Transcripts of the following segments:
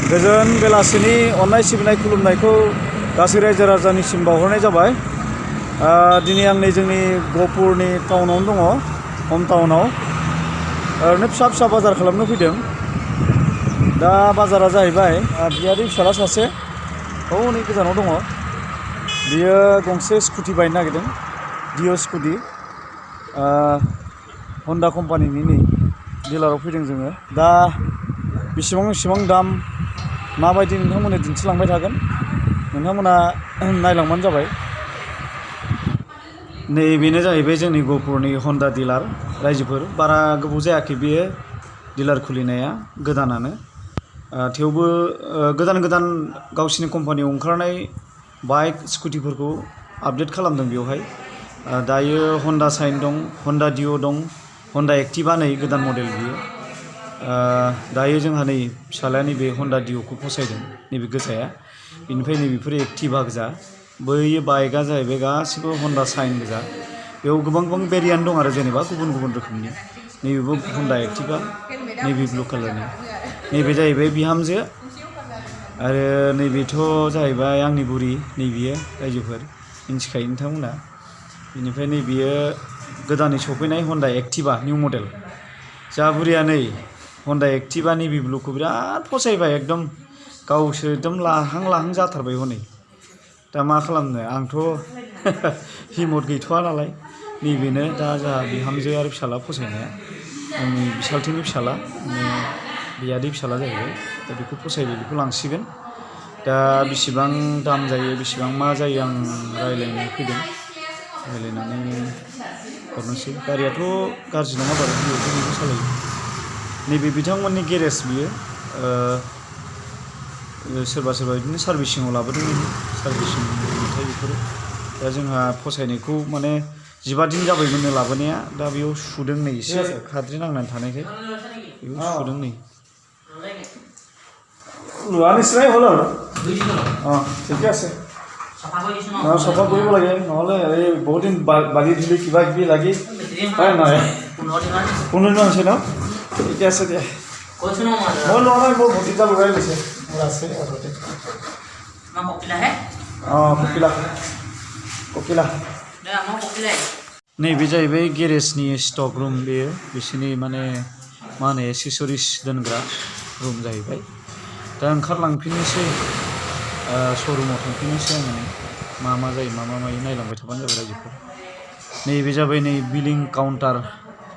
गोजोन बेलासिनि अननाय सिबिनाय खुलुमनायखौ गासै रायजो राजानिसिम बावहरनाय जाबाय। दिनै आं नै जोंनि गहपुरनि टाउनावनो दङ, हम टाउनाव ओरैनो फिसा फिसा बाजार खालामनो फैदों। दा बाजारा जाहैबाय बियादै फिसाला सासे हनै गोजानाव दङ, बियो गंसे स्कुटि बायनो नागिरदों, डिअ स्कुटि। हन्डा कम्पानिनि नै डिलाराव फैदों जोङो। दा बेसेबां दाम माबायदि नोंथांमोननो दिन्थिलांबाय थागोन, नोंथांमोना नायलांबानो जाबाय। नै बेनो जाहैबाय जोंनि गहपुरनि हन्डा डिलार। रायजोफोर बारा गोबाव जायाखै बेयो डिलार खुलिनाया, गोदानानो। थेवबो गोदान गावसिनि कम्पानियाव ओंखारनाय बाइक स्कुटिफोरखौ आपडेट खालामदों बेवहाय। दायो हन्डा साइन दं, हन्डा डिअ दं, हन्डा एक्टिभा नै गोदान मडेल बियो। दायो जोंहा नै फिसालाया नैबे हन्डा डिअखौ फसायदों, नैबे गोजाया। बेनिफ्राय नैबेफोर एक्टिभा गोजा। बै बाइकआ जाहैबाय गासिबो हन्डा साइन गोजा। बेयाव गोबां भेरिएन्ट दं आरो, जेनेबा गुबुन रोखोमनि। नैबेबो हन्डा एक्टिभा, नेभि ब्लु कालारनि। नैबे जाहैबाय बिहामजो, आरो नैबेथ' जाहैबाय आंनि बुरि। नैबेयो रायजोफोर मिन्थिखायो नोंथांमोना। बेनिफ्राय नैबेयो गोदानै सफैनाय हन्डा एक्टिभा निउ मडेल। जा बुरिया नै हन्डा एक्टिभा नेभि ब्लुखौ बिराद फसायबाय, एकदम गावसो एकदम लाहां जाथारबाय हनै। दा मा खालामनो, आंथ' हिम्मत गैथ'वा नालाय। नैबेनो दा जोंहा बिहामजो आरो फिसाला फसायनाया, आंनि बिसालथेनि फिसाला, बियादै फिसाला जाहैबाय। दा बेखौ फसायबाय, बेखौ लांसिगोन। दा बेसेबां दाम जायो, बेसेबां मा जायो, आं रायज्लायनो फैदों। रायज्लायनानै हरनोसै। गारियाथ' गाज्रि नङा बारु, बेखौ सालायो। नैबे बिथांमोननि गेरेज बियो। सोरबा बिदिनो सार्भिसिङाव लाबोदों, सार्भिसिं मोनथाय बेफोरो। दा जोंहा फसायनायखौ माने 15 दिन जाबायमोननो लाबोनाया। दा बेयाव सुदों नै, एसे खाद्रि नांनानै थानायखाय बेयाव सुदों नै। লোৱা নিচিনাই হ'ল আৰু। ঠিকে আছে। চফা কৰিব লাগে, নহ'লে এই বহুত দিন বালি ধূলি কিবা কিবি লাগি হয় নহয়। 15 দিন হৈছে ন? ঠিকে আছে দিয়া। মই লোৱা নাই, মোৰ ভতিজা লগাই লৈছে, মোৰ আছে আগতে। कपिला नैबे जाहैबाय गेरेजनि स्टक रुम। बेयो बिसोरनि मा होनो एक्सेसरिज दोनग्रा रुम जाहैबाय। दा ओंखारलांफिननोसै, शरुमाव थांफिननोसै आङो। मा जायो, मा मायो नायलांबाय थाबानो जाबाय रायजोफोर। नैबे जाबाय नै बिलिं काउन्टार,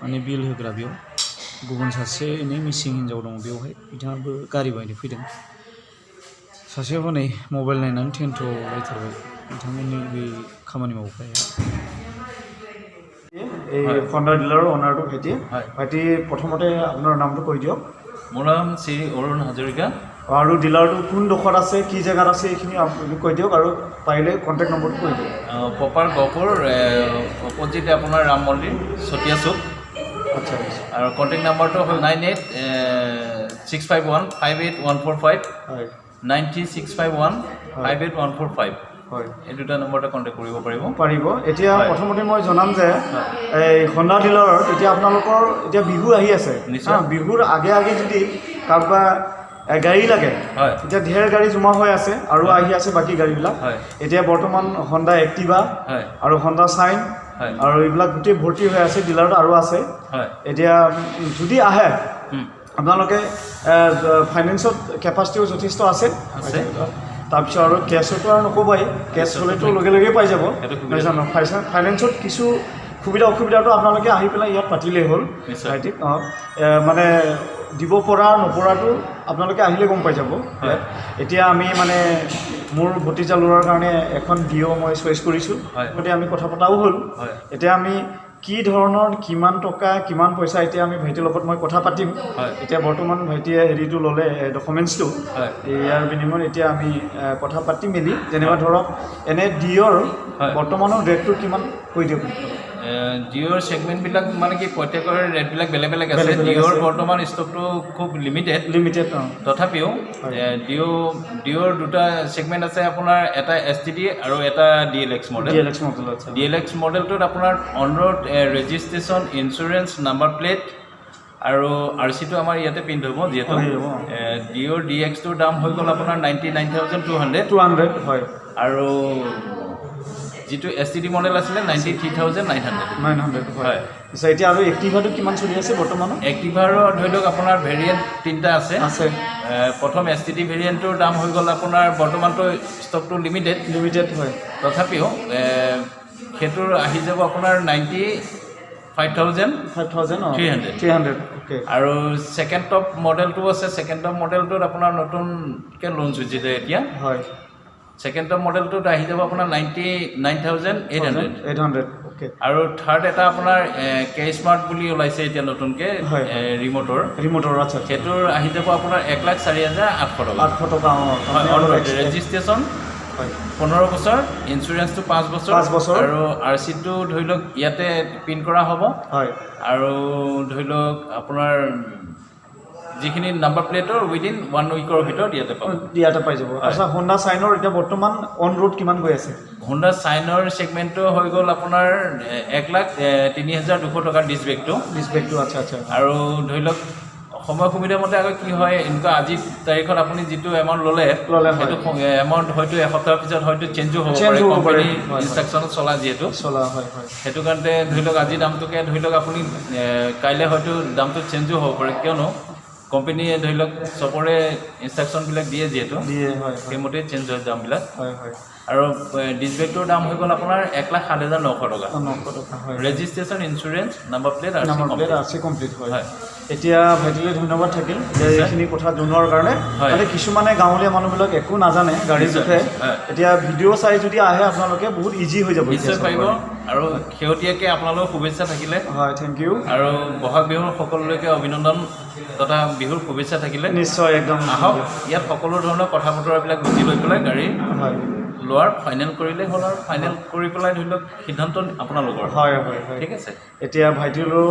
माने बिल होग्रा। बेयाव गुबुन सासे मिसिं हिन्जाव दं बेवहाय, बिथाङाबो गारि बायनो फैदों। सासे हनै मबाइल नायनानै टेन्थ'लायथारबाय, बिथांमोननि बे खामानि मावग्राया। এই হন্ডা ডিলাৰৰ অনাৰটো ভাইটি। ভাইটি প্ৰথমতে আপোনাৰ নামটো কৈ দিয়ক। মোৰ নাম শ্ৰী অৰুণ হাজৰিকা। আৰু ডিলাৰটো কোন ডোখৰত আছে, কি জেগাত আছে, এইখিনি আপুনি কৈ দিয়ক, আৰু পাৰিলে কণ্টেক্ট নম্বৰটো কৈ দিয়ক। প্ৰপাৰ গহপুৰ অপজিট আপোনাৰ ৰাম মন্দিৰ, চতিয়া চুক। আচ্ছা। আৰু কণ্টেক্ট নম্বৰটো হ'ল 9865158145, 93651581545। হয়, এই দুটা নম্বৰতে কণ্টেক্ট কৰিব পাৰিব। এতিয়া প্ৰথমতে মই জনাম যে এই হণ্ডা ডিলাৰত এতিয়া আপোনালোকৰ এতিয়া বিহু আহি আছে। বিহুৰ আগে যদি কাৰোবাৰ গাড়ী লাগে, এতিয়া ঢেৰ গাড়ী জমা হৈ আছে আৰু আহি আছে বাকী গাড়ীবিলাক। এতিয়া বৰ্তমান হণ্ডা এক্টিভা আৰু হণ্ডা চাইন আৰু এইবিলাক গোটেই ভৰ্তি হৈ আছে ডিলাৰত, আৰু আছে। এতিয়া যদি আহে আপোনালোকে ফাইনেন্সত কেপাচিটিও যথেষ্ট আছে। তাৰপিছত আৰু কেছতো আৰু নক'বাই, কেছ হ'লেতো লগে পাই যাব, নহয় জানো। ফাইনেন্সত কিছু সুবিধা অসুবিধাটো আপোনালোকে আহি পেলাই ইয়াত পাতিলেই হ'ল। ভাইটিক মানে দিব পৰা নপৰাটো আপোনালোকে আহিলে গম পাই যাব। এতিয়া আমি মোৰ ভতিজা ল'ৰাৰ কাৰণে এখন ডিঅ' মই চইচ কৰিছোঁ, গতিকে আমি কথা পতাও হ'ল। এতিয়া আমি কি ধৰণৰ, কিমান টকা, কিমান পইচা, এতিয়া আমি ভাইটিৰ লগত মই কথা পাতিম। এতিয়া বৰ্তমান ভাইটিয়ে হেৰিটো ল'লে, ডকুমেণ্টছটো। ইয়াৰ বিনিময়ত এতিয়া আমি কথা পাতি মেলি, যেনিবা ধৰক এনে ডিঅ'ৰ বৰ্তমানৰ ৰেটটো কিমান কৈ দিয়ক। ডিঅ'ৰ ছেগমেণ্টবিলাক কি প্ৰত্যেকৰ ৰেটবিলাক বেলেগ আছে। ডিঅ'ৰ বৰ্তমান ষ্টকটো খুব লিমিটেড। তথাপিও ডিঅ'ৰ দুটা ছেগমেণ্ট আছে আপোনাৰ, এটা STD আৰু এটা DLX মডেল। DLX মডেলটোত আপোনাৰ on road registration, insurance, number plate আৰু RC-টো আমাৰ ইয়াতে প্ৰিণ্ট হ'ব যিহেতু ডিঅ'ৰ DX-টোৰ দাম হৈ গ'ল আপোনাৰ 99,200 হয় আৰু যিটো STD মডেল আছিলে 93,900 হয় এতিয়া আৰু এক্টিভাটো কিমান চলি আছে বৰ্তমান এক্টিভাৰো ধৰি লওক আপোনাৰ ভেৰিয়েণ্ট তিনিটা আছে প্ৰথম STD ভেৰিয়েণ্টটোৰ দাম হৈ গ'ল আপোনাৰ বৰ্তমানটো ষ্টকটো লিমিটেড হয় তথাপিও সেইটোৰ আহি যাব আপোনাৰ 95,300 আৰু ছেকেণ্ড টপ মডেলটো আছে ছেকেণ্ড টপ মডেলটোত আপোনাৰ নতুনকৈ লঞ্চ হৈছিলে এতিয়া হয় ছেকেণ্ড টপ মডেলটোত আহি যাব আপোনাৰ 99,800 আৰু থাৰ্ড এটা আপোনাৰ কে স্মাৰ্ট বুলি ওলাইছে এতিয়া নতুনকৈ ৰিম'টৰ আচ্ছা সেইটোৰ আহি যাব আপোনাৰ 1,04,800 টকা ৰেজিষ্ট্ৰেশ্যন 15 বছৰ ইঞ্চুৰেঞ্চটো 5 বছৰ আৰু RC-টো ধৰি লওক ইয়াতে প্ৰিণ্ট কৰা হ'ব আৰু ধৰি লওক আপোনাৰ যিখিনি নাম্বাৰ প্লেটৰ উইদিন 1 উইকৰ ভিতৰত ইয়াতে পাই যাব আচ্ছা হোণ্ডা চাইনৰ এতিয়া বৰ্তমান অন ৰোড কিমান গৈ আছে হোণ্ডা চাইনৰ ছেগমেণ্টটো হৈ গ'ল আপোনাৰ 1,03,200 টকাৰ ডিছ ব্ৰেকটো আচ্ছা আৰু ধৰি লওক সময় সুবিধা মতে আকৌ কি হয় এনেকুৱা আজি তাৰিখত আপুনি যিটো এমাউণ্ট ল'লে সেইটো এমাউণ্ট হয়তো এসপ্তাহৰ পিছত হয়তো চেঞ্জো হ'ব পাৰে ইনষ্ট্ৰাকশ্যনত চলা যিহেতু সেইটো কাৰণে ধৰি লওক আজি দামটোকে ধৰি লওক আপুনি কাইলৈ হয়তো দামটো চেঞ্জো হ'ব পাৰে কিয়নো কোম্পানীয়ে ধৰি লওক চবৰে ইনষ্ট্ৰাকশ্যনবিলাক দিয়ে যিহেতু সেইমতেই চেঞ্জ হয় দামবিলাক আৰু ডিছ ব্ৰেকটোৰ দাম হৈ গ'ল আপোনাৰ 1,07,900 টকা registration insurance number plate RC complete হয় এতিয়া ভাইটিলৈ ধন্যবাদ থাকিল যে এইখিনি কথা জনোৱাৰ কাৰণে মানে কিছুমানে গাঁৱলীয়া মানুহবিলাক একো নাজানে গাড়ীৰ বিষয়ে এতিয়া ভিডিঅ' চাই যদি আহে আপোনালোকে বহুত ইজি হৈ যাব নিশ্চয় পাৰিব আৰু শেহতীয়াকৈ আপোনালোকৰ শুভেচ্ছা থাকিলে হয় থেংক ইউ আৰু বহাগ বিহুৰ সকলোলৈকে অভিনন্দন তথা বিহুৰ শুভেচ্ছা থাকিলে নিশ্চয় একদম আহক ইয়াত সকলো ধৰণৰ কথা বতৰাবিলাক বুজি লৈ পেলাই গাড়ী লোৱাৰ ফাইনেল কৰিলে হ'ল আৰু ফাইনেল কৰি পেলাই ধৰি লওক সিদ্ধান্ত আপোনালোকৰ হয় ঠিক আছে এতিয়া ভাইটিলৈও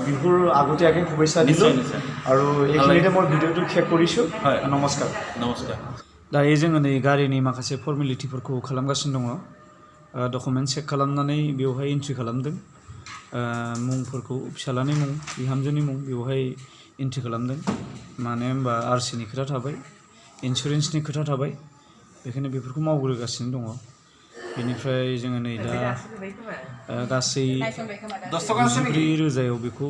বিহুৰ আগতীয়াকৈ শুভেচ্ছা দিছোঁ আৰু এইখিনিতে মই ভিডিঅ'টো শেষ কৰিছোঁ নমস্কাৰ दायो जोङो नै गारिनि माखासे फर्मेलिटिफोरखौ खालामगासिनो दङ डकुमेन्ट चेक खालामनानै बेवहाय एन्ट्रि खालामदों मुंफोरखौ फिसालानि मुं बिहामजोनि मुं बेवहाय एन्ट्रि खालामदों मानो होनबा RC-नि खोथा थाबाय इन्सुरेन्सनि खोथा थाबाय बेखायनो बेफोरखौ मावग्रोगासिनो दङ बेनिफ्राय जोङो नै दा गासै 94,000 बेखौ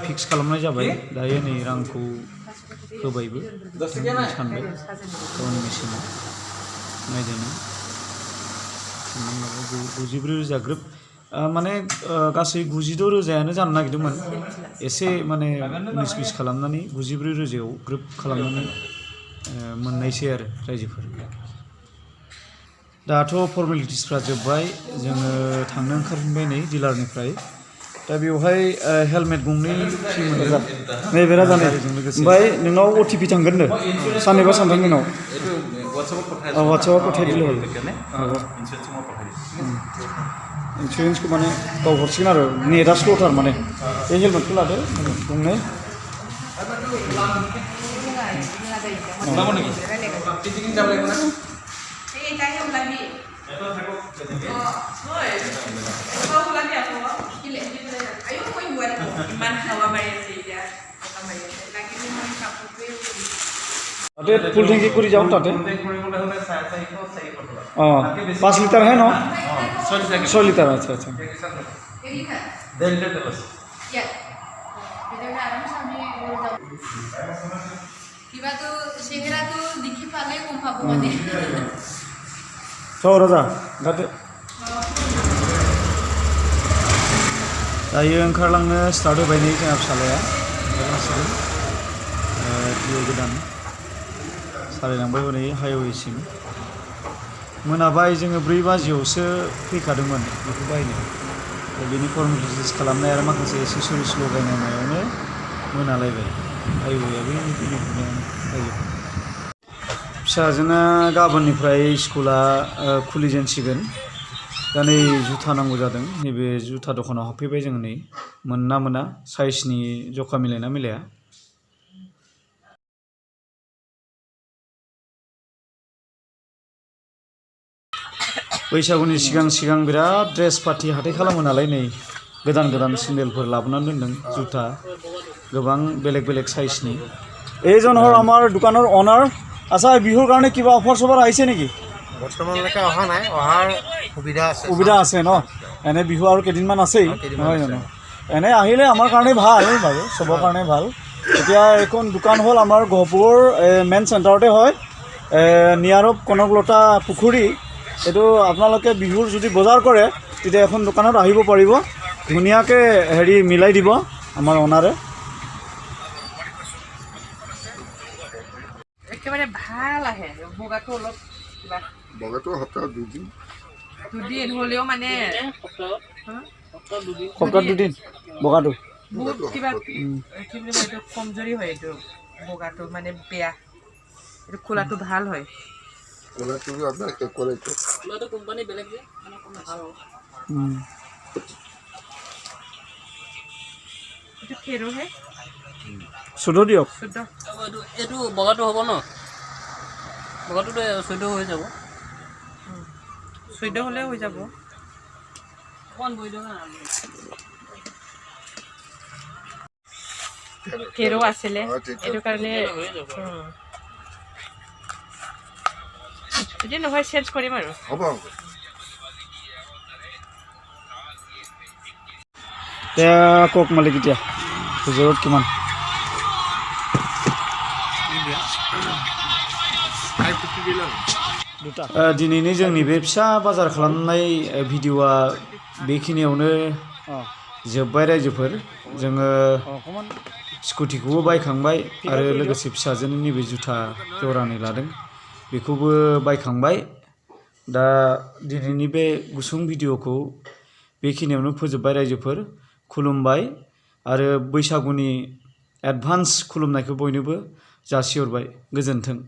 फिक्स खालामनाय जाबाय दायो नै रांखौ होबायबो सानबाय गावनि मेसिनाव नायदों 94,000 ग्रोब माने गासै 96,000 जानो नागिरदोंमोन एसे माने मिस खालामनानै 94,000 ग्रोब खालामनानै मोननायसै आरो रायजोफोर दाथ' फर्मेलिटिसफ्रा जोब्बाय जोङो थांनो ओंखारफिनबाय नै डिलारनिफ्राय दा बेवहाय हेलमेट गंनै फ्रि मोनगोन नैबे राजानि ओमफ्राय नोंनाव OTP थांगोननो साननैबा सानथामनि उनाव वाट्सएपआव पठायदिल' इन्सुरेन्सखौ माने गाव हरसिगोन आरो नेटआ स्ल'थार माने बे हेलमेटखौ लादो गंनै তাতে ফুল টেংকি কৰি যাওঁ তাতে 5 লিটাৰ হে ন 6 লিটাৰ আচ্ছা আচ্ছা थ' राजा दाथे दायो ओंखारलांनो स्टार्ट होबाय नै जोंहा फिसालाया ओंखारगासिनो डिअ गोदान सालायलांबाय हनै हाइवेसिम मोनाबाय जोङो 4 बाजियावसो फैखादोंमोन बेखौ बायनो बेनि फर्मेलिटिस खालामनाय आरो माखासे एक्सेसरिज लगायनाय मायावनो मोनालायबाय हाइवेआबो जायो फिसाजोना गाबोननिफ्राय स्कुला खुलिजेनसिगोन दा नै जुथा नांगौ जादों नैबे जुथा दखानाव हाबफैबाय जोङो नै मोनना मोना साइजनि जखा मिलायना मिलाया बैसागुनि सिगां बिराद ड्रेस पार्टि हाथाय खालामो नालाय नै गोदान गोदान सेन्देलफोर लाबोनानै दोनदों जुथा गोबां बेलेग बेलेग साइजनि এইজন হ'ল আমাৰ দোকানৰ অনাৰ আচ্ছা বিহুৰ কাৰণে কিবা অফাৰ চফাৰ আহিছে নেকি বৰ্তমানলৈকে অহা নাই অহাৰ সুবিধা আছে ন এনে বিহু আৰু কেইদিনমান আছেই নহয় জানো এনে আহিলে আমাৰ কাৰণে ভাল বাৰু চবৰ কাৰণে ভাল এতিয়া এইখন দোকান হ'ল আমাৰ গহপুৰৰ মেইন চেণ্টাৰতে হয় নিয়াৰব কনকলতা পুখুৰী এইটো আপোনালোকে বিহুৰ যদি বজাৰ কৰে তেতিয়া এখন দোকানত আহিব পাৰিব ধুনীয়াকৈ হেৰি মিলাই দিব আমাৰ অনাৰে একেবাৰে ভাল আহে বগাটো অলপ কিবা বগাটো সপ্তাহত দুদিন হ'লেও মানে সপ্তাহত দুদিন বগাটো বহুত কিবা কি বুলি কয় এইটো কমজুৰি হয় এইটো বগাটো মানে বেয়া এইটো খোলাটো ভাল হয় খোলাটো আপোনাৰ কোৱালিটি খোলাটো কোম্পানী বেলেগ যে মানে কম ভাল এইটো ফেৰোহে চুধ দিয়ক শুদ্ধ এইটো বগাটো হ'ব ন বগাটোতো 14 হৈ যাব 14 হ'লে হৈ যাব অকণ বৈ দিওঁ না ফেৰো আছিলে এইটো কাৰণে যদি নহয় চেঞ্জ কৰিম আৰু হ'ব কওক মালিক এতিয়া হুজুৰত কিমান दिनैनि जोंनि बे फिसा बाजार खालामनाय भिडिअ'आ बेखिनियावनो जोब्बाय रायजोफोर जोङो स्कुटिखौबो बायखांबाय आरो लोगोसे फिसाजोनि नैबे जुथा जरानै लादों बेखौबो बायखांबाय दा दिनैनि बे गुसुं भिडिअ'खौ बेखिनियावनो फोजोब्बाय रायजोफोर खुलुमबाय आरो बैसागुनि एडभान्स खुलुमनायखौ बयनोबो जासिहरबाय गोजोन्थों